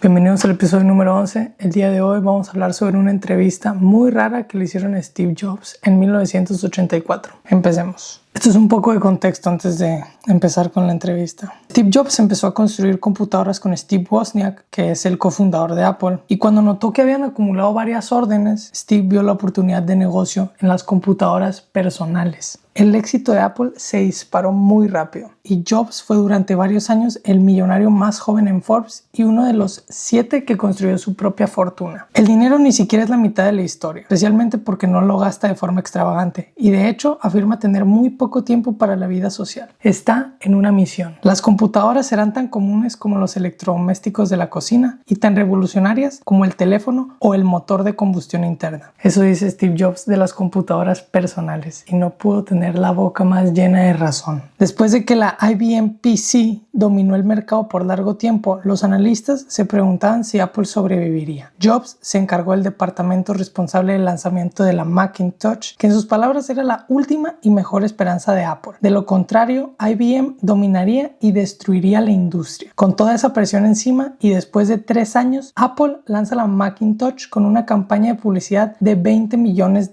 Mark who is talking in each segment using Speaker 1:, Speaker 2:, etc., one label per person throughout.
Speaker 1: Bienvenidos al episodio número 11. El día de hoy vamos a hablar sobre una entrevista muy rara que le hicieron a Steve Jobs en 1984. Empecemos. Esto es un poco de contexto antes de empezar con la entrevista. Steve Jobs empezó a construir computadoras con Steve Wozniak, que es el cofundador de Apple, y cuando notó que habían acumulado varias órdenes, Steve vio la oportunidad de negocio en las computadoras personales. El éxito de Apple se disparó muy rápido y Jobs fue durante varios años el millonario más joven en Forbes y uno de los 7 que construyó su propia fortuna. El dinero ni siquiera es la mitad de la historia, especialmente porque no lo gasta de forma extravagante y de hecho afirma tener muy poco tiempo para la vida social. Está en una misión. Las computadoras serán tan comunes como los electrodomésticos de la cocina y tan revolucionarias como el teléfono o el motor de combustión interna. Eso dice Steve Jobs de las computadoras personales y no pudo tener la boca más llena de razón. Después de que la IBM PC dominó el mercado por largo tiempo, los analistas se preguntaban si Apple sobreviviría. Jobs se encargó del departamento responsable del lanzamiento de la Macintosh, que en sus palabras era la última y mejor esperanza de Apple. De lo contrario, IBM dominaría y destruiría la industria. Con toda esa presión encima y después de 3 años, Apple lanza la Macintosh con una campaña de publicidad de $20 millones.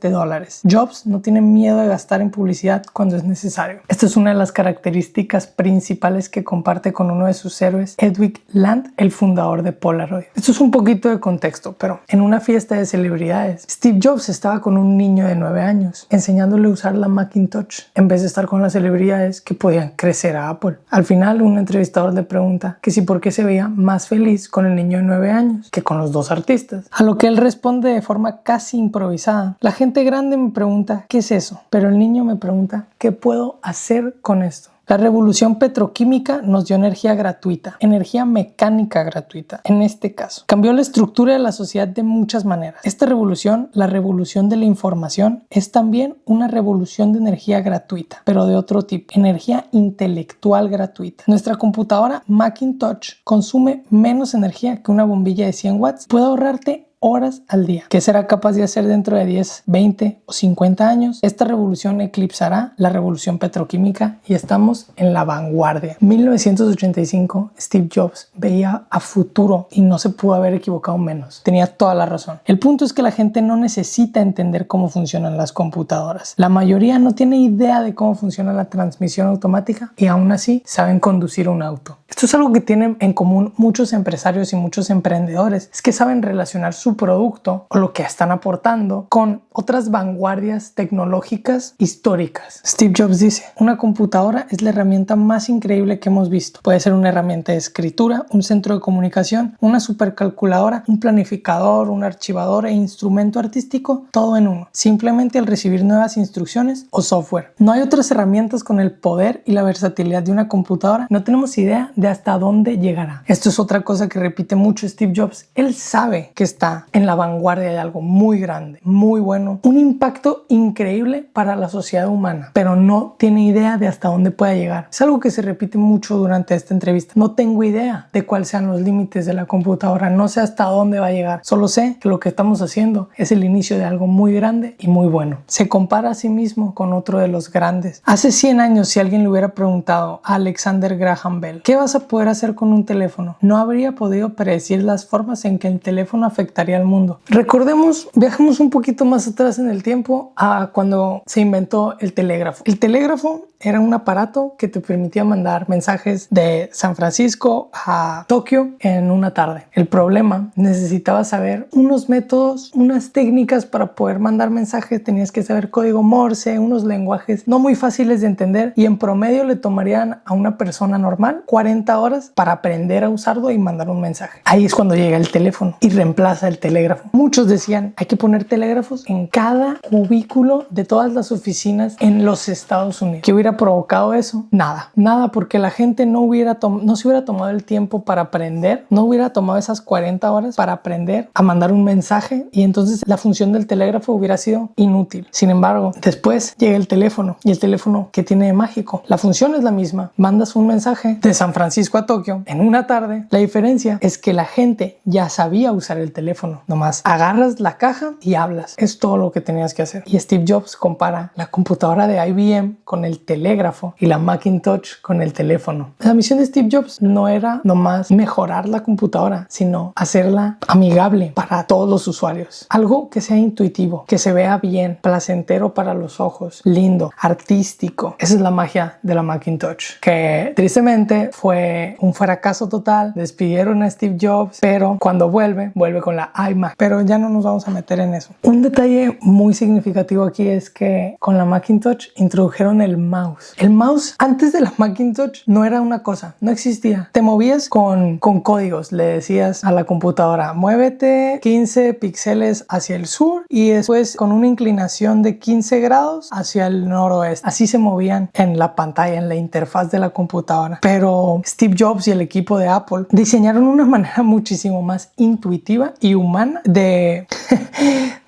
Speaker 1: Jobs no tiene miedo de gastar en publicidad cuando es necesario. Esta es una de las características principales que comparte con uno de sus héroes, Edwin Land, el fundador de Polaroid. Esto es un poquito de contexto, pero en una fiesta de celebridades, Steve Jobs estaba con un niño de 9 años, enseñándole a usar la Macintosh, en vez de estar con las celebridades que podían crecer a Apple. Al final, un entrevistador le pregunta que si por qué se veía más feliz con el niño de 9 años que con los dos artistas. A lo que él responde de forma casi improvisada: la gente grande me pregunta ¿qué es eso? Pero el niño me pregunta ¿qué puedo hacer con esto? La revolución petroquímica nos dio energía gratuita, energía mecánica gratuita, en este caso. Cambió la estructura de la sociedad de muchas maneras. Esta revolución, la revolución de la información, es también una revolución de energía gratuita, pero de otro tipo, energía intelectual gratuita. Nuestra computadora Macintosh consume menos energía que una bombilla de 100 watts. Puede ahorrarte horas al día. ¿Qué será capaz de hacer dentro de 10, 20 o 50 años? Esta revolución eclipsará la revolución petroquímica y estamos en la vanguardia. En 1985, Steve Jobs veía a futuro y no se pudo haber equivocado menos. Tenía toda la razón. El punto es que la gente no necesita entender cómo funcionan las computadoras. La mayoría no tiene idea de cómo funciona la transmisión automática y aún así saben conducir un auto. Esto es algo que tienen en común muchos empresarios y muchos emprendedores. Es que saben relacionar su producto o lo que están aportando con otras vanguardias tecnológicas históricas. Steve Jobs dice: una computadora es la herramienta más increíble que hemos visto. Puede ser una herramienta de escritura, un centro de comunicación, una supercalculadora, un planificador, un archivador e instrumento artístico, todo en uno. Simplemente al recibir nuevas instrucciones o software. No hay otras herramientas con el poder y la versatilidad de una computadora. No tenemos idea de hasta dónde llegará. Esto es otra cosa que repite mucho Steve Jobs. Él sabe que está en la vanguardia de algo muy grande, muy bueno, un impacto increíble para la sociedad humana, pero no tiene idea de hasta dónde pueda llegar. Es algo que se repite mucho durante esta entrevista. No tengo idea de cuáles sean los límites de la computadora, no sé hasta dónde va a llegar, solo sé que lo que estamos haciendo es el inicio de algo muy grande y muy bueno. Se compara a sí mismo con otro de los grandes. Hace 100 años, si alguien le hubiera preguntado a Alexander Graham Bell ¿qué vas a poder hacer con un teléfono?, no habría podido predecir las formas en que el teléfono afectaría al mundo. Recordemos, viajemos un poquito más atrás en el tiempo a cuando se inventó el telégrafo. El telégrafo era un aparato que te permitía mandar mensajes de San Francisco a Tokio en una tarde. El problema, necesitabas saber unos métodos, unas técnicas para poder mandar mensajes. Tenías que saber código Morse, unos lenguajes no muy fáciles de entender y en promedio le tomarían a una persona normal 40 horas para aprender a usarlo y mandar un mensaje. Ahí es cuando llega el teléfono y reemplaza el telégrafo. Muchos decían, hay que poner telégrafos en cada cubículo de todas las oficinas en los Estados Unidos. ¿Qué hubiera provocado eso? Nada, porque la gente no se hubiera tomado el tiempo para aprender, no hubiera tomado esas 40 horas para aprender a mandar un mensaje y entonces la función del telégrafo hubiera sido inútil. Sin embargo, después llega el teléfono y el teléfono, ¿qué tiene de mágico? La función es la misma. Mandas un mensaje de San Francisco a Tokio en una tarde. La diferencia es que la gente ya sabía usar el teléfono. teléfono. Nomás agarras la caja y hablas. Es todo lo que tenías que hacer. Y Steve Jobs compara la computadora de IBM con el telégrafo y la Macintosh con el teléfono. La misión de Steve Jobs no era nomás mejorar la computadora, sino hacerla amigable para todos los usuarios. Algo que sea intuitivo, que se vea bien, placentero para los ojos, lindo, artístico. Esa es la magia de la Macintosh, que tristemente fue un fracaso total. Despidieron a Steve Jobs, pero cuando vuelve con la iMac. Pero ya no nos vamos a meter en eso. Un detalle muy significativo aquí es que con la Macintosh introdujeron el mouse. El mouse antes de la Macintosh no era una cosa, no existía. Te movías con códigos. Le decías a la computadora, muévete 15 píxeles hacia el sur y después con una inclinación de 15 grados hacia el noroeste. Así se movían en la pantalla, en la interfaz de la computadora. Pero Steve Jobs y el equipo de Apple diseñaron una manera muchísimo más intuitiva y humana de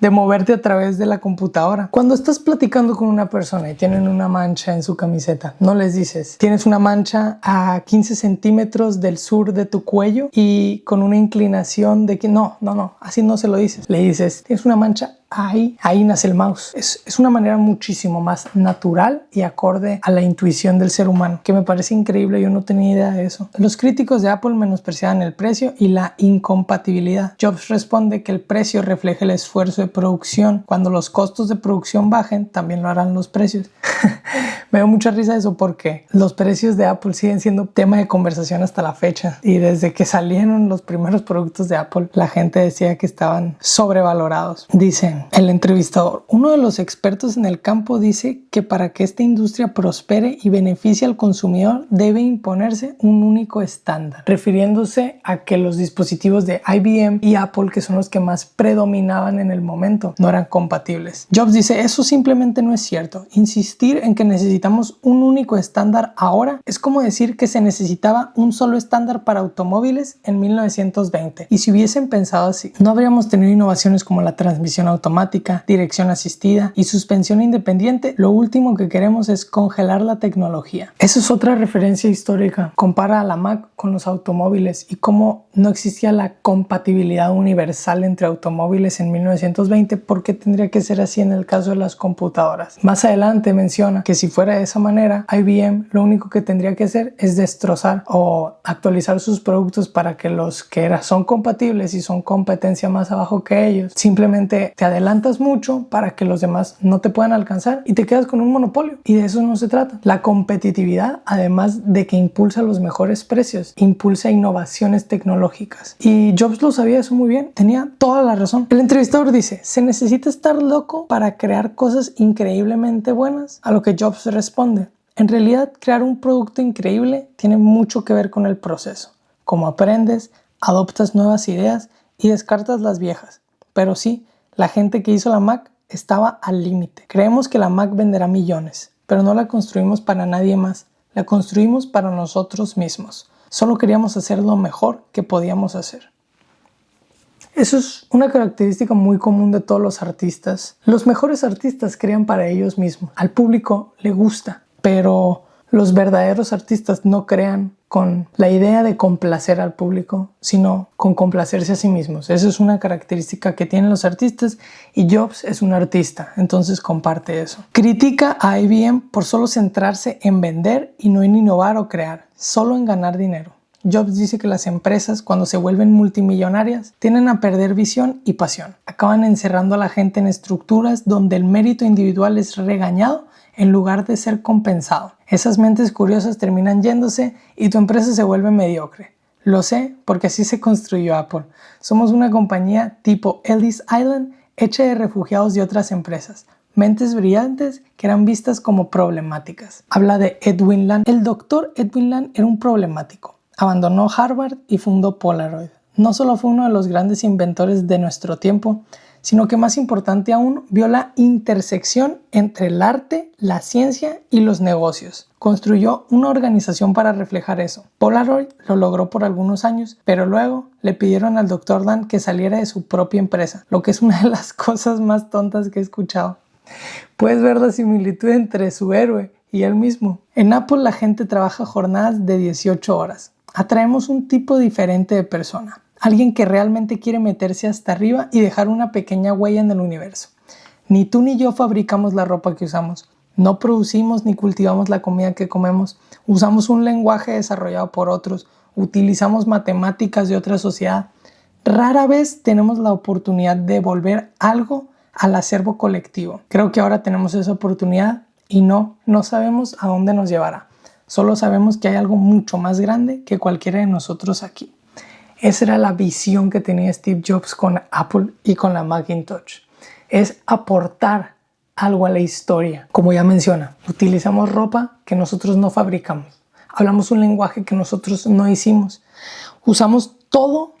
Speaker 1: moverte a través de la computadora. Cuando estás platicando con una persona y tienen una mancha en su camiseta, no les dices, tienes una mancha a 15 centímetros del sur de tu cuello y con una inclinación de que no, así no se lo dices. Le dices, tienes una mancha ahí nace el mouse. Es una manera muchísimo más natural y acorde a la intuición del ser humano, que me parece increíble. Yo no tenía idea de eso. Los críticos de Apple menospreciaban el precio y la incompatibilidad. Jobs responde que el precio refleja el esfuerzo de producción. Cuando los costos de producción bajen, también lo harán los precios. Me da mucha risa eso porque los precios de Apple siguen siendo tema de conversación hasta la fecha. Y desde que salieron los primeros productos de Apple, la gente decía que estaban sobrevalorados. Dicen el entrevistador, uno de los expertos en el campo dice que para que esta industria prospere y beneficie al consumidor debe imponerse un único estándar, refiriéndose a que los dispositivos de IBM y Apple, que son los que más predominaban en el momento, no eran compatibles. Jobs dice, eso simplemente no es cierto. Insistir en que necesitamos un único estándar ahora es como decir que se necesitaba un solo estándar para automóviles en 1920. Y si hubiesen pensado así, no habríamos tenido innovaciones como la transmisión automática, dirección asistida y suspensión independiente. Lo último que queremos es congelar la tecnología. Esa es otra referencia histórica. Compara a la Mac con los automóviles y cómo no existía la compatibilidad universal entre automóviles en 1920. ¿Por qué tendría que ser así en el caso de las computadoras? Más adelante menciona que si fuera de esa manera, IBM lo único que tendría que hacer es destrozar o actualizar sus productos para que los que son compatibles y son competencia más abajo que ellos, simplemente te adelantas mucho para que los demás no te puedan alcanzar y te quedas con un monopolio. Y de eso no se trata. La competitividad, además de que impulsa los mejores precios, impulsa innovaciones tecnológicas. Y Jobs lo sabía eso muy bien. Tenía toda la razón. El entrevistador dice, ¿se necesita estar loco para crear cosas increíblemente buenas? A lo que Jobs responde, en realidad crear un producto increíble tiene mucho que ver con el proceso. Cómo aprendes, adoptas nuevas ideas y descartas las viejas. Pero sí, la gente que hizo la Mac estaba al límite. Creemos que la Mac venderá millones, pero no la construimos para nadie más. La construimos para nosotros mismos. Solo queríamos hacer lo mejor que podíamos hacer. Eso es una característica muy común de todos los artistas. Los mejores artistas crean para ellos mismos. Al público le gusta, pero los verdaderos artistas no crean con la idea de complacer al público, sino con complacerse a sí mismos. Esa es una característica que tienen los artistas y Jobs es un artista, entonces comparte eso. Critica a IBM por solo centrarse en vender y no en innovar o crear, solo en ganar dinero. Jobs dice que las empresas, cuando se vuelven multimillonarias, tienden a perder visión y pasión. Acaban encerrando a la gente en estructuras donde el mérito individual es regañado en lugar de ser compensado. Esas mentes curiosas terminan yéndose y tu empresa se vuelve mediocre. Lo sé porque así se construyó Apple. Somos una compañía tipo Ellis Island hecha de refugiados de otras empresas. Mentes brillantes que eran vistas como problemáticas. Habla de Edwin Land. El doctor Edwin Land era un problemático. Abandonó Harvard y fundó Polaroid. No solo fue uno de los grandes inventores de nuestro tiempo, sino que más importante aún, vio la intersección entre el arte, la ciencia y los negocios. Construyó una organización para reflejar eso. Polaroid lo logró por algunos años, pero luego le pidieron al Dr. Land que saliera de su propia empresa, lo que es una de las cosas más tontas que he escuchado. Puedes ver la similitud entre su héroe y él mismo. En Apple la gente trabaja jornadas de 18 horas. Atraemos un tipo diferente de persona. alguien que realmente quiere meterse hasta arriba y dejar una pequeña huella en el universo. Ni tú ni yo fabricamos la ropa que usamos, no producimos ni cultivamos la comida que comemos, usamos un lenguaje desarrollado por otros, utilizamos matemáticas de otra sociedad. Rara vez tenemos la oportunidad de devolver algo al acervo colectivo. Creo que ahora tenemos esa oportunidad y no sabemos a dónde nos llevará. Solo sabemos que hay algo mucho más grande que cualquiera de nosotros aquí. Esa era la visión que tenía Steve Jobs con Apple y con la Macintosh. Es aportar algo a la historia. Como ya menciona, utilizamos ropa que nosotros no fabricamos. Hablamos un lenguaje que nosotros no hicimos. Usamos todo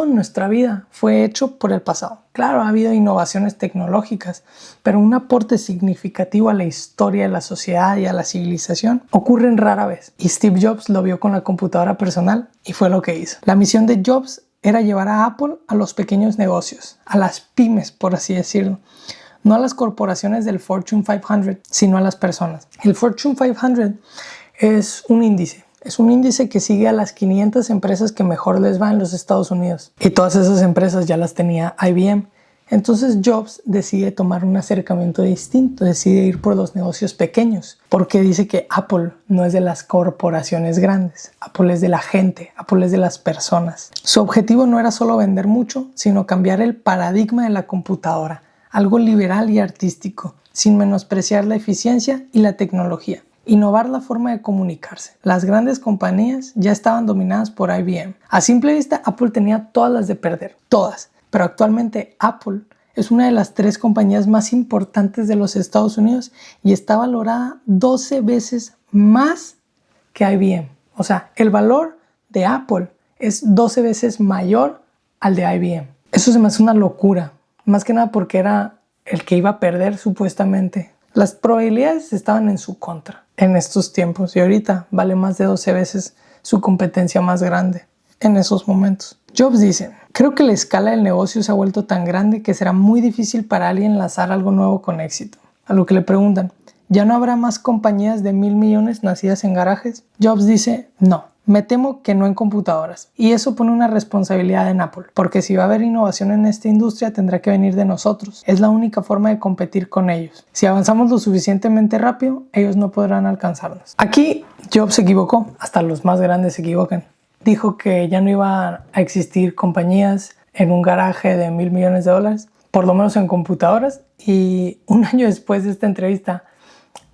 Speaker 1: en nuestra vida fue hecho por el pasado. Claro, ha habido innovaciones tecnológicas, pero un aporte significativo a la historia de la sociedad y a la civilización ocurre rara vez. Y Steve Jobs lo vio con la computadora personal y fue lo que hizo. La misión de Jobs era llevar a Apple a los pequeños negocios, a las pymes, por así decirlo. No a las corporaciones del Fortune 500, sino a las personas. El Fortune 500 es un índice. Es un índice que sigue a las 500 empresas que mejor les va en los Estados Unidos. Y todas esas empresas ya las tenía IBM. Entonces Jobs decide tomar un acercamiento distinto, decide ir por los negocios pequeños, porque dice que Apple no es de las corporaciones grandes, Apple es de la gente, Apple es de las personas. Su objetivo no era solo vender mucho, sino cambiar el paradigma de la computadora, algo liberal y artístico, sin menospreciar la eficiencia y la tecnología. Innovar la forma de comunicarse. Las grandes compañías ya estaban dominadas por IBM. A simple vista, Apple tenía todas las de perder, todas. Pero actualmente Apple es una de las 3 compañías más importantes de los Estados Unidos y está valorada 12 veces más que IBM. O sea, el valor de Apple es 12 veces mayor al de IBM. Eso se me hace una locura. Más que nada porque era el que iba a perder supuestamente. Las probabilidades estaban en su contra en estos tiempos y ahorita vale más de 12 veces su competencia más grande en esos momentos. Jobs dice, creo que la escala del negocio se ha vuelto tan grande que será muy difícil para alguien lanzar algo nuevo con éxito. A lo que le preguntan, ¿ya no habrá más compañías de 1,000 millones nacidas en garajes? Jobs dice, no. Me temo que no en computadoras. Y eso pone una responsabilidad en Apple, porque si va a haber innovación en esta industria tendrá que venir de nosotros. Es la única forma de competir con ellos. Si avanzamos lo suficientemente rápido, ellos no podrán alcanzarnos. Aquí Jobs se equivocó, hasta los más grandes se equivocan. Dijo que ya no iban a existir compañías en un garaje de 1,000 millones de dólares, por lo menos en computadoras. Y un año después de esta entrevista,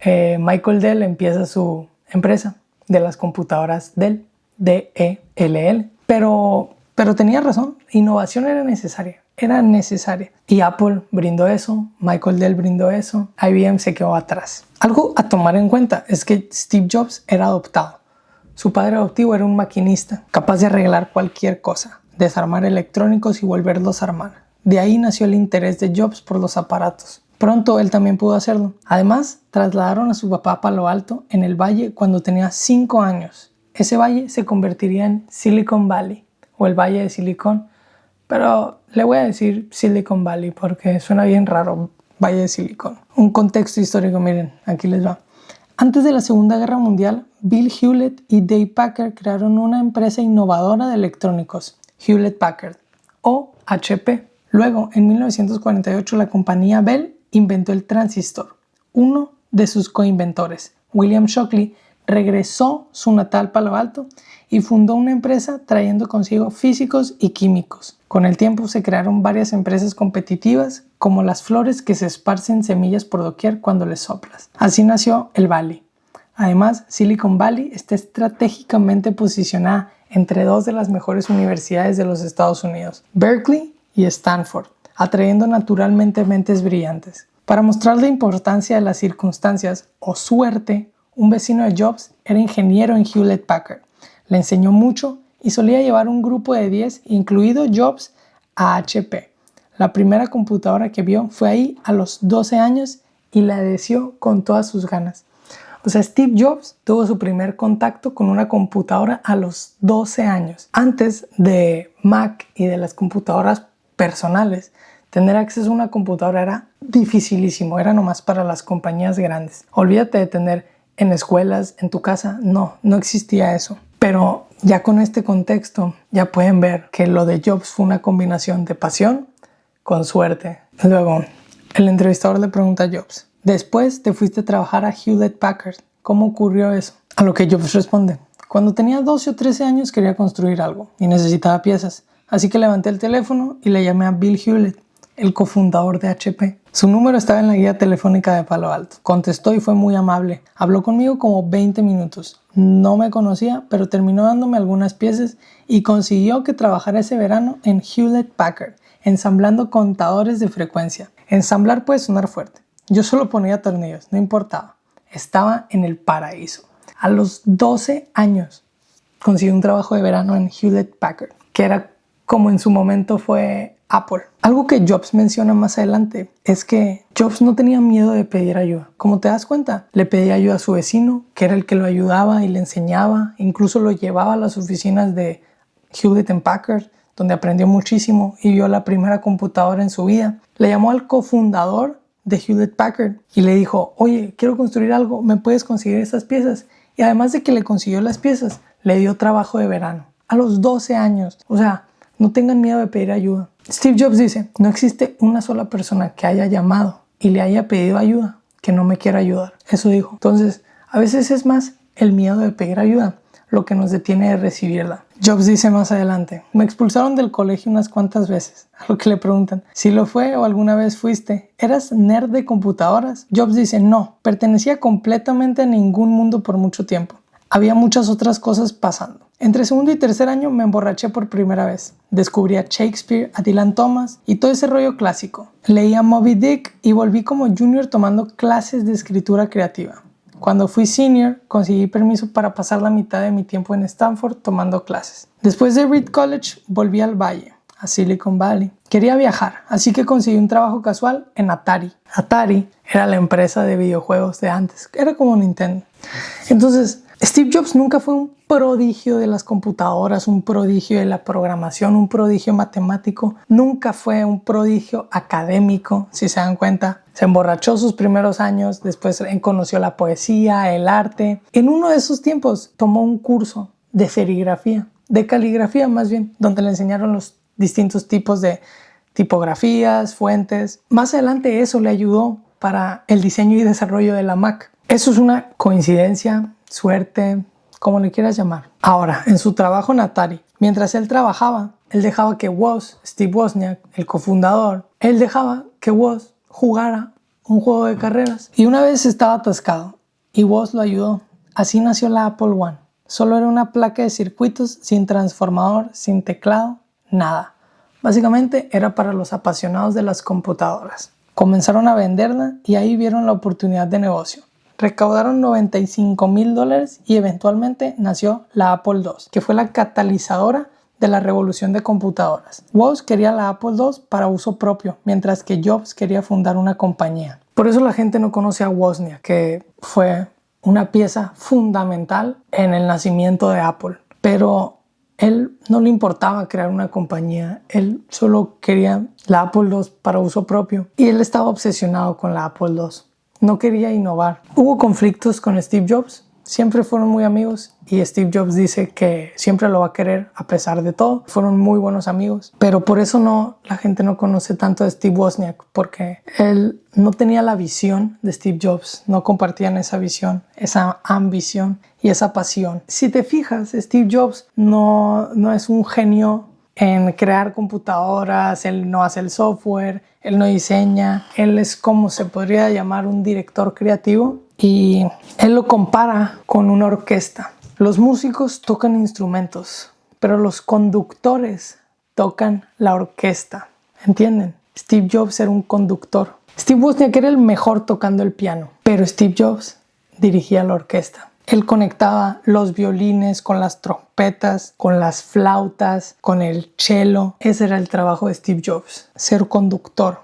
Speaker 1: Michael Dell empieza su empresa de las computadoras Dell, D-E-L-L. Pero tenía razón, innovación era necesaria. Y Apple brindó eso, Michael Dell brindó eso, IBM se quedó atrás. Algo a tomar en cuenta es que Steve Jobs era adoptado. Su padre adoptivo era un maquinista, capaz de arreglar cualquier cosa, desarmar electrónicos y volverlos a armar. De ahí nació el interés de Jobs por los aparatos. Pronto él también pudo hacerlo. Además, trasladaron a su papá a Palo Alto, en el Valle, cuando tenía 5 años. Ese valle se convertiría en Silicon Valley, o el Valle de Silicon. Pero le voy a decir Silicon Valley porque suena bien raro, Valle de Silicon. Un contexto histórico, miren, aquí les va. Antes de la Segunda Guerra Mundial, Bill Hewlett y Dave Packard crearon una empresa innovadora de electrónicos, Hewlett Packard, o HP. Luego, en 1948, la compañía Bell inventó el transistor. Uno de sus coinventores, William Shockley, regresó su natal Palo Alto y fundó una empresa trayendo consigo físicos y químicos. Con el tiempo se crearon varias empresas competitivas como las flores que se esparcen semillas por doquier cuando les soplas. Así nació el Valley. Además, Silicon Valley está estratégicamente posicionada entre 2 de las mejores universidades de los Estados Unidos, Berkeley y Stanford, atrayendo naturalmente mentes brillantes. Para mostrar la importancia de las circunstancias o suerte, un vecino de Jobs era ingeniero en Hewlett Packard. Le enseñó mucho y solía llevar un grupo de 10, incluido Jobs, a HP. La primera computadora que vio fue ahí a los 12 años y la deseó con todas sus ganas. O sea, Steve Jobs tuvo su primer contacto con una computadora a los 12 años. Antes de Mac y de las computadoras personales, tener acceso a una computadora era dificilísimo, era nomás para las compañías grandes. Olvídate de tener en escuelas, en tu casa, no existía eso. Pero Ya con este contexto, ya pueden ver que lo de Jobs fue una combinación de pasión con suerte. Luego, el entrevistador le pregunta a Jobs, después te fuiste a trabajar a Hewlett Packard. ¿Cómo ocurrió eso? A lo que Jobs responde, cuando tenía 12 o 13 años quería construir algo y necesitaba piezas. Así que levanté el teléfono y le llamé a Bill Hewlett, el cofundador de HP. Su número estaba en la guía telefónica de Palo Alto. Contestó y fue muy amable. Habló conmigo como 20 minutos. No me conocía, pero terminó dándome algunas piezas y consiguió que trabajara ese verano en Hewlett Packard, ensamblando contadores de frecuencia. Ensamblar puede sonar fuerte. Yo solo ponía tornillos, no importaba. Estaba en el paraíso. A los 12 años consiguió un trabajo de verano en Hewlett Packard, que era como en su momento fue Apple. Algo que Jobs menciona más adelante es que Jobs no tenía miedo de pedir ayuda. Como te das cuenta, le pedía ayuda a su vecino, que era el que lo ayudaba y le enseñaba, incluso lo llevaba a las oficinas de Hewlett Packard, donde aprendió muchísimo y vio la primera computadora en su vida. Le llamó al cofundador de Hewlett Packard y le dijo, oye, quiero construir algo, ¿me puedes conseguir estas piezas? Y además de que le consiguió las piezas, le dio trabajo de verano a los 12 años. O sea, no tengan miedo de pedir ayuda. Steve Jobs dice, no existe una sola persona que haya llamado y le haya pedido ayuda que no me quiera ayudar. Eso dijo. Entonces, a veces es más el miedo de pedir ayuda lo que nos detiene de recibirla. Jobs dice más adelante, me expulsaron del colegio unas cuantas veces. A lo que le preguntan, ¿si lo fue o alguna vez fuiste? ¿Eras nerd de computadoras? Jobs dice, no, pertenecía completamente a ningún mundo por mucho tiempo. Había muchas otras cosas pasando. Entre segundo y tercer año me emborraché por primera vez. Descubrí a Shakespeare, a Dylan Thomas y todo ese rollo clásico. Leía Moby Dick y volví como junior tomando clases de escritura creativa. Cuando fui senior, conseguí permiso para pasar la mitad de mi tiempo en Stanford tomando clases. Después de Reed College, volví al Valle, a Silicon Valley. Quería viajar, así que conseguí un trabajo casual en Atari. Atari era la empresa de videojuegos de antes, era como Nintendo. Entonces, Steve Jobs nunca fue un prodigio de las computadoras, un prodigio de la programación, un prodigio matemático. Nunca fue un prodigio académico, si se dan cuenta. Se emborrachó sus primeros años, después conoció la poesía, el arte. En uno de esos tiempos tomó un curso de serigrafía, de caligrafía más bien, donde le enseñaron los distintos tipos de tipografías, fuentes. Más adelante eso le ayudó para el diseño y desarrollo de la Mac. Eso es una coincidencia, suerte, como le quieras llamar. Ahora, en su trabajo en Atari, mientras él trabajaba, él dejaba que Steve Wozniak, el cofundador, él dejaba que Woz jugara un juego de carreras. Y una vez estaba atascado y Woz lo ayudó. Así nació la Apple I. Solo era una placa de circuitos sin transformador, sin teclado, nada. Básicamente era para los apasionados de las computadoras. Comenzaron a venderla y ahí vieron la oportunidad de negocio. Recaudaron $95,000 y eventualmente nació la Apple II, que fue la catalizadora de la revolución de computadoras. Woz quería la Apple II para uso propio, mientras que Jobs quería fundar una compañía. Por eso la gente no conoce a Wozniak, que fue una pieza fundamental en el nacimiento de Apple. Pero él no le importaba crear una compañía, él solo quería la Apple II para uso propio y él estaba obsesionado con la Apple II. No quería innovar. Hubo conflictos con Steve Jobs, siempre fueron muy amigos y Steve Jobs dice que siempre lo va a querer a pesar de todo. Fueron muy buenos amigos, pero por eso la gente no conoce tanto a Steve Wozniak, porque él no tenía la visión de Steve Jobs, no compartían esa visión, esa ambición y esa pasión. Si te fijas, Steve Jobs no es un genio en crear computadoras, él no hace el software, él no diseña, él es como se podría llamar un director creativo y él lo compara con una orquesta. Los músicos tocan instrumentos, pero los conductores tocan la orquesta, ¿entienden? Steve Jobs era un conductor. Steve Wozniak era el mejor tocando el piano, pero Steve Jobs dirigía la orquesta. Él conectaba los violines con las trompetas, con las flautas, con el cello. Ese era el trabajo de Steve Jobs, ser conductor.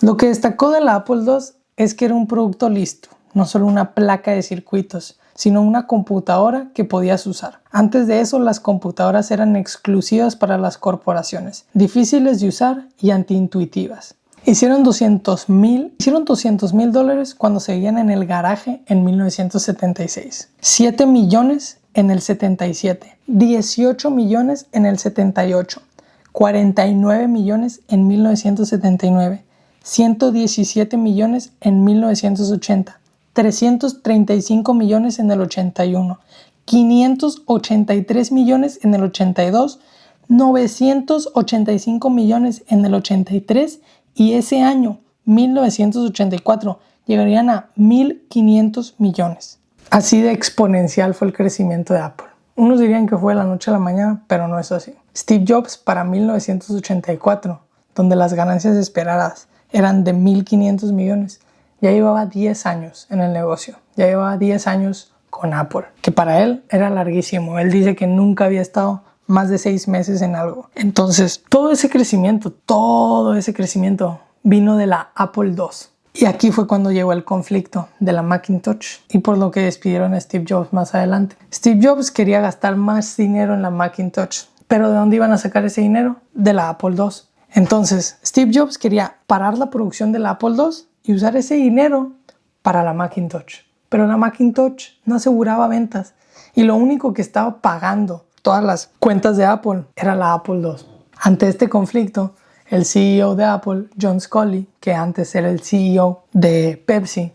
Speaker 1: Lo que destacó de la Apple II es que era un producto listo, no solo una placa de circuitos, sino una computadora que podías usar. Antes de eso, las computadoras eran exclusivas para las corporaciones, difíciles de usar y antiintuitivas. Hicieron $200,000 cuando seguían en el garaje en 1976. 7 millones en el 77, 18 millones en el 78, 49 millones en 1979, 117 millones en 1980, 335 millones en el 81, 583 millones en el 82, 985 millones en el 83 y ese año, 1984, llegarían a 1.500 millones. Así de exponencial fue el crecimiento de Apple. Unos dirían que fue de la noche a la mañana, pero no es así. Steve Jobs para 1984, donde las ganancias esperadas eran de 1.500 millones, ya llevaba 10 años en el negocio, ya llevaba 10 años con Apple, que para él era larguísimo. Él dice que nunca había estado más de 6 meses en algo. Entonces, todo ese crecimiento vino de la Apple II. Y aquí fue cuando llegó el conflicto de la Macintosh y por lo que despidieron a Steve Jobs más adelante. Steve Jobs quería gastar más dinero en la Macintosh, pero ¿de dónde iban a sacar ese dinero? De la Apple II. Entonces, Steve Jobs quería parar la producción de la Apple II y usar ese dinero para la Macintosh. Pero la Macintosh no aseguraba ventas y lo único que estaba pagando todas las cuentas de Apple era la Apple II. Ante este conflicto, el CEO de Apple, John Sculley, que antes era el CEO de Pepsi,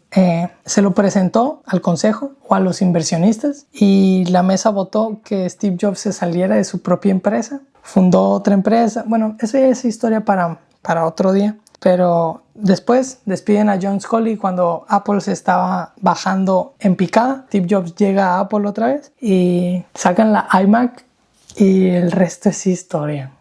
Speaker 1: se lo presentó al consejo o a los inversionistas y la mesa votó que Steve Jobs se saliera de su propia empresa, fundó otra empresa. Bueno, esa es historia para otro día, pero después despiden a John Sculley cuando Apple se estaba bajando en picada. Steve Jobs llega a Apple otra vez y sacan la iMac y el resto es historia.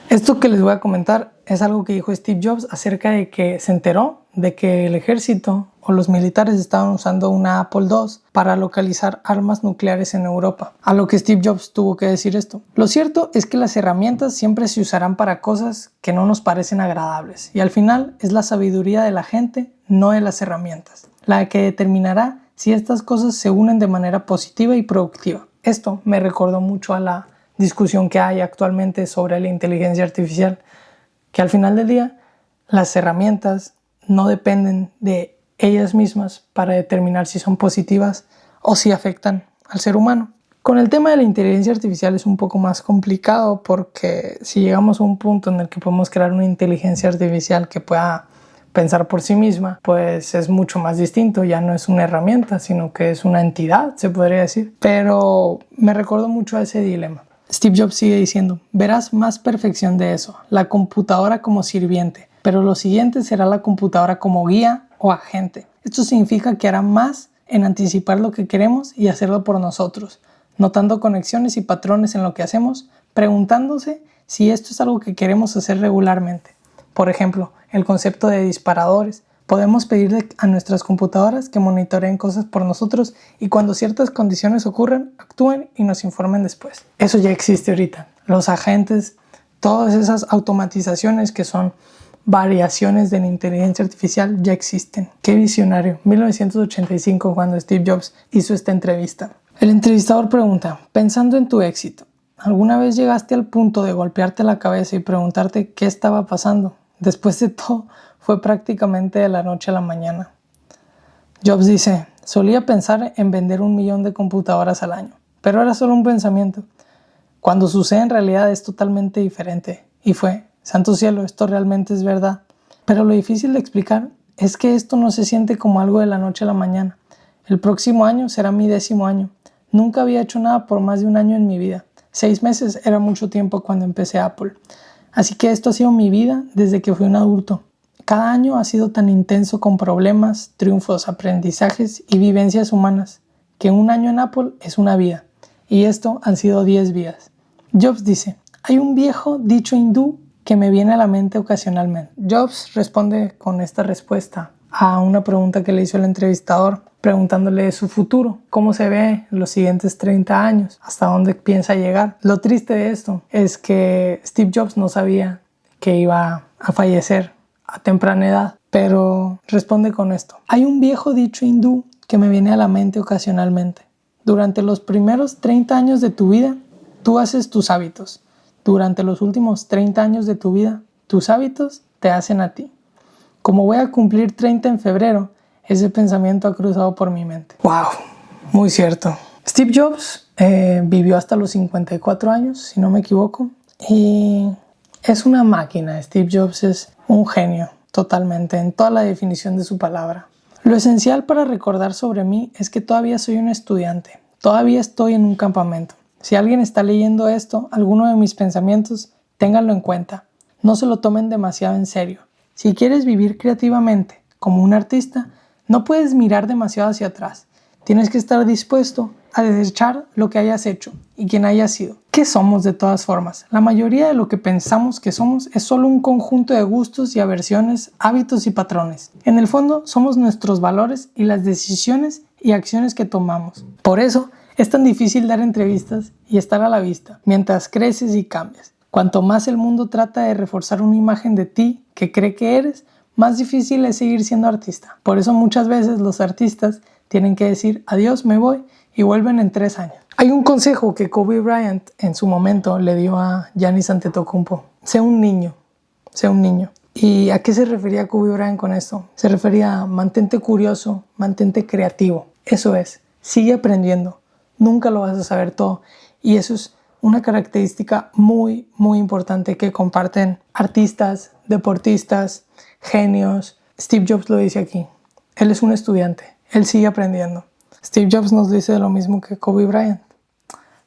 Speaker 1: Esto que les voy a comentar es algo que dijo Steve Jobs acerca de que se enteró de que el ejército o los militares estaban usando una Apple II para localizar armas nucleares en Europa. A lo que Steve Jobs tuvo que decir esto. Lo cierto es que las herramientas siempre se usarán para cosas que no nos parecen agradables y al final es la sabiduría de la gente, no de las herramientas, la que determinará si estas cosas se unen de manera positiva y productiva. Esto me recordó mucho a la discusión que hay actualmente sobre la inteligencia artificial, que al final del día las herramientas no dependen de ellas mismas para determinar si son positivas o si afectan al ser humano. Con el tema de la inteligencia artificial es un poco más complicado porque si llegamos a un punto en el que podemos crear una inteligencia artificial que pueda pensar por sí misma, pues es mucho más distinto, ya no es una herramienta, sino que es una entidad, se podría decir. Pero me recordó mucho a ese dilema. Steve Jobs sigue diciendo, verás más perfección de eso, la computadora como sirviente, pero lo siguiente será la computadora como guía o agente. Esto significa que hará más en anticipar lo que queremos y hacerlo por nosotros, notando conexiones y patrones en lo que hacemos, preguntándose si esto es algo que queremos hacer regularmente. Por ejemplo, el concepto de disparadores. Podemos pedirle a nuestras computadoras que monitoreen cosas por nosotros y cuando ciertas condiciones ocurran, actúen y nos informen después. Eso ya existe ahorita. Los agentes, todas esas automatizaciones que son variaciones de la inteligencia artificial ya existen. ¡Qué visionario! 1985 cuando Steve Jobs hizo esta entrevista. El entrevistador pregunta, pensando en tu éxito, ¿alguna vez llegaste al punto de golpearte la cabeza y preguntarte qué estaba pasando? Después de todo, fue prácticamente de la noche a la mañana. Jobs dice, solía pensar en vender 1 millón de computadoras al año, pero era solo un pensamiento. Cuando sucede en realidad es totalmente diferente. Y fue, santo cielo, esto realmente es verdad. Pero lo difícil de explicar es que esto no se siente como algo de la noche a la mañana. El próximo año será mi 10º año. Nunca había hecho nada por más de 1 año en mi vida. 6 meses era mucho tiempo cuando empecé Apple. Así que esto ha sido mi vida desde que fui un adulto. Cada año ha sido tan intenso con problemas, triunfos, aprendizajes y vivencias humanas, que 1 año en Apple es una vida, y esto han sido 10 vidas. Jobs dice, hay un viejo dicho hindú que me viene a la mente ocasionalmente. Jobs responde con esta respuesta a una pregunta que le hizo el entrevistador, preguntándole de su futuro, cómo se ve en los siguientes 30 años, hasta dónde piensa llegar. Lo triste de esto es que Steve Jobs no sabía que iba a fallecer a temprana edad, pero responde con esto. Hay un viejo dicho hindú que me viene a la mente ocasionalmente. Durante los primeros 30 años de tu vida, tú haces tus hábitos. Durante los últimos 30 años de tu vida, tus hábitos te hacen a ti. Como voy a cumplir 30 en febrero, ese pensamiento ha cruzado por mi mente. ¡Wow! Muy cierto. Steve Jobs vivió hasta los 54 años, si no me equivoco, y es una máquina. Steve Jobs es un genio, totalmente, en toda la definición de su palabra. Lo esencial para recordar sobre mí es que todavía soy un estudiante, todavía estoy en un campamento. Si alguien está leyendo esto, alguno de mis pensamientos, ténganlo en cuenta. No se lo tomen demasiado en serio. Si quieres vivir creativamente como un artista, no puedes mirar demasiado hacia atrás. Tienes que estar dispuesto a desechar lo que hayas hecho y quien hayas sido. ¿Qué somos de todas formas? La mayoría de lo que pensamos que somos es solo un conjunto de gustos y aversiones, hábitos y patrones. En el fondo, somos nuestros valores y las decisiones y acciones que tomamos. Por eso, es tan difícil dar entrevistas y estar a la vista, mientras creces y cambias. Cuanto más el mundo trata de reforzar una imagen de ti que cree que eres, más difícil es seguir siendo artista. Por eso muchas veces los artistas tienen que decir adiós, me voy, y vuelven en 3 años. Hay un consejo que Kobe Bryant en su momento le dio a Giannis Antetokounmpo: sé un niño, sé un niño. ¿Y a qué se refería Kobe Bryant con esto? Se refería a mantente curioso, mantente creativo. Eso es, sigue aprendiendo, nunca lo vas a saber todo, y eso es una característica muy, muy importante que comparten artistas, deportistas, genios. Steve Jobs lo dice aquí, él es un estudiante, él sigue aprendiendo. Steve Jobs nos dice lo mismo que Kobe Bryant.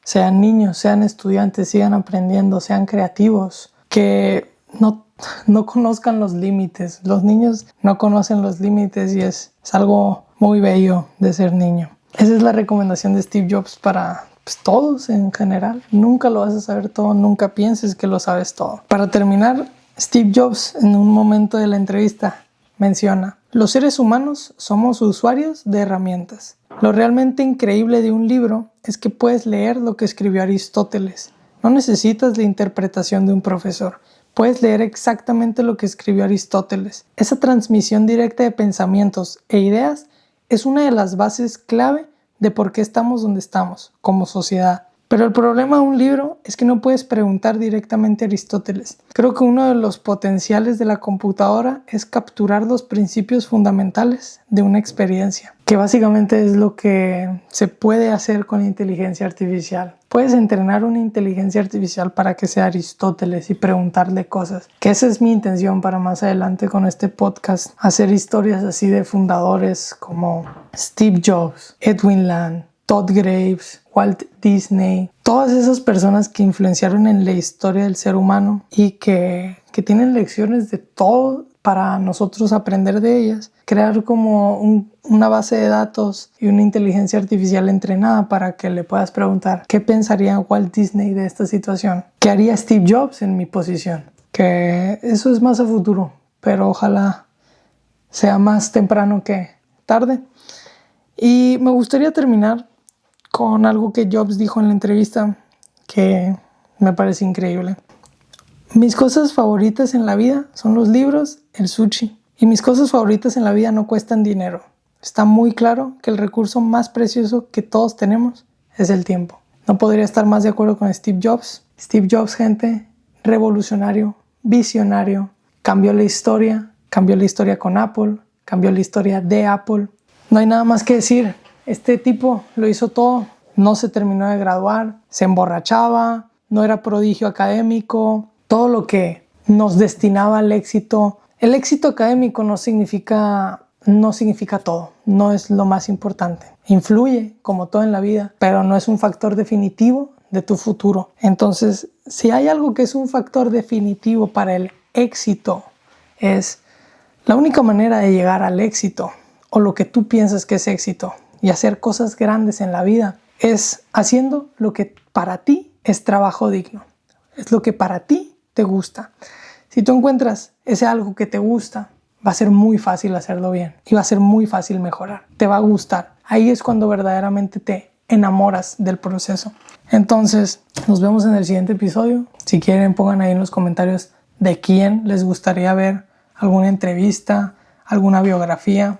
Speaker 1: Sean niños, sean estudiantes, sigan aprendiendo, sean creativos, que no conozcan los límites. Los niños no conocen los límites y es algo muy bello de ser niño. Esa es la recomendación de Steve Jobs para todos en general. Nunca lo vas a saber todo, nunca pienses que lo sabes todo. Para terminar, Steve Jobs en un momento de la entrevista menciona: los seres humanos somos usuarios de herramientas. Lo realmente increíble de un libro es que puedes leer lo que escribió Aristóteles. No necesitas la interpretación de un profesor. Puedes leer exactamente lo que escribió Aristóteles. Esa transmisión directa de pensamientos e ideas es una de las bases clave de por qué estamos donde estamos, como sociedad. Pero el problema de un libro es que no puedes preguntar directamente a Aristóteles. Creo que uno de los potenciales de la computadora es capturar los principios fundamentales de una experiencia, que básicamente es lo que se puede hacer con inteligencia artificial. Puedes entrenar una inteligencia artificial para que sea Aristóteles y preguntarle cosas, que esa es mi intención para más adelante con este podcast, hacer historias así de fundadores como Steve Jobs, Edwin Land, Todd Graves, Walt Disney, todas esas personas que influenciaron en la historia del ser humano y que tienen lecciones de todo para nosotros aprender de ellas. Crear como una base de datos y una inteligencia artificial entrenada para que le puedas preguntar qué pensaría Walt Disney de esta situación, qué haría Steve Jobs en mi posición. Que eso es más a futuro, pero ojalá sea más temprano que tarde. Y me gustaría terminar con algo que Jobs dijo en la entrevista que me parece increíble. Mis cosas favoritas en la vida son los libros, el sushi. Y mis cosas favoritas en la vida no cuestan dinero. Está muy claro que el recurso más precioso que todos tenemos es el tiempo. No podría estar más de acuerdo con Steve Jobs. Steve Jobs, gente, revolucionario, visionario. Cambió la historia con Apple, cambió la historia de Apple. No hay nada más que decir. Este tipo lo hizo todo, no se terminó de graduar, se emborrachaba, no era prodigio académico, todo lo que nos destinaba al éxito. El éxito académico no significa todo, no es lo más importante. Influye, como todo en la vida, pero no es un factor definitivo de tu futuro. Entonces, si hay algo que es un factor definitivo para el éxito, es la única manera de llegar al éxito, o lo que tú piensas que es éxito, y hacer cosas grandes en la vida, es haciendo lo que para ti es trabajo digno. Es lo que para ti te gusta. Si tú encuentras ese algo que te gusta, va a ser muy fácil hacerlo bien y va a ser muy fácil mejorar. Te va a gustar. Ahí es cuando verdaderamente te enamoras del proceso. Entonces, nos vemos en el siguiente episodio. Si quieren, pongan ahí en los comentarios de quién les gustaría ver alguna entrevista, alguna biografía.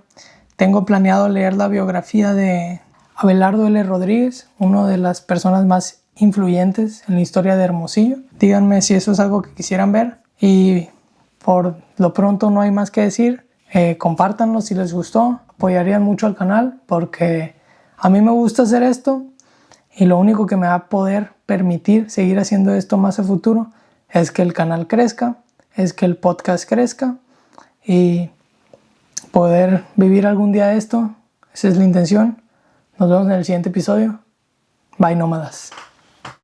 Speaker 1: Tengo planeado leer la biografía de Abelardo L. Rodríguez, una de las personas más influyentes en la historia de Hermosillo. Díganme si eso es algo que quisieran ver. Y por lo pronto no hay más que decir. Compártanlo si les gustó. Apoyarían mucho al canal porque A mí me gusta hacer esto y lo único que me va a poder permitir seguir haciendo esto más a futuro es que el canal crezca, es que el podcast crezca y poder vivir algún día esto. Esa es la intención. Nos vemos en el siguiente episodio. Bye, nómadas.